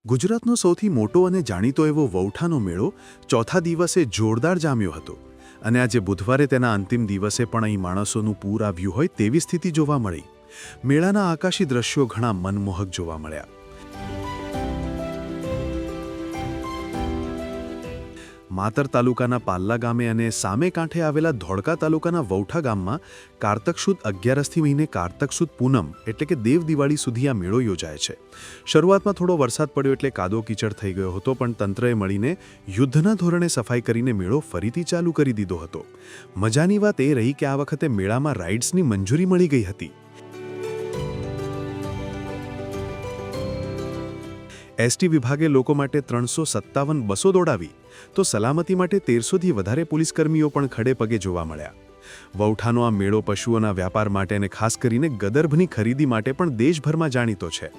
ગુજરાતનો સૌથી મોટો અને જાણીતો એવો વૌઠાનો મેળો ચોથા દિવસે જોરદાર જામ્યો હતો અને આજે બુધવારે તેના અંતિમ દિવસે પણ અહીં માણસોનું પૂર આવ્યું હોય તેવી સ્થિતિ જોવા મળી. મેળાના આકાશી દ્રશ્યો ઘણા મનમોહક જોવા મળ્યા. માતર તાલુકાના પાલ્લા ગામે અને સામે કાંઠે આવેલા ધોળકા તાલુકાના વૌઠા ગામમાં કારતક સુદ 11થી મહિને કારતક સુદ પૂનમ એટલે કે દેવ દિવાળી સુધી આ મેળો યોજાય છે. શરૂઆતમાં થોડો વરસાદ પડ્યો એટલે કાદો કીચડ થઈ ગયો હતો, પણ તંત્રએ મળીને યુદ્ધના ધોરણે સફાઈ કરીને મેળો ફરીથી ચાલુ કરી દીધો હતો. મજાની વાત એ રહી કે આ વખતે મેળામાં રાઇડ્સની મંજૂરી મળી ગઈ હતી. એસટી વિભાગે લોકો માટે 357 બસો દોડાવી, તો સલામતી માટે 1300થી વધારે પોલીસકર્મીઓ પણ ખડે પગે જોવા મળ્યા. વૌઠાનો આ મેળો પશુઓના વ્યાપાર માટે અને ખાસ કરીને ગદર્ભની ખરીદી માટે પણ દેશભરમાં જાણીતો છે.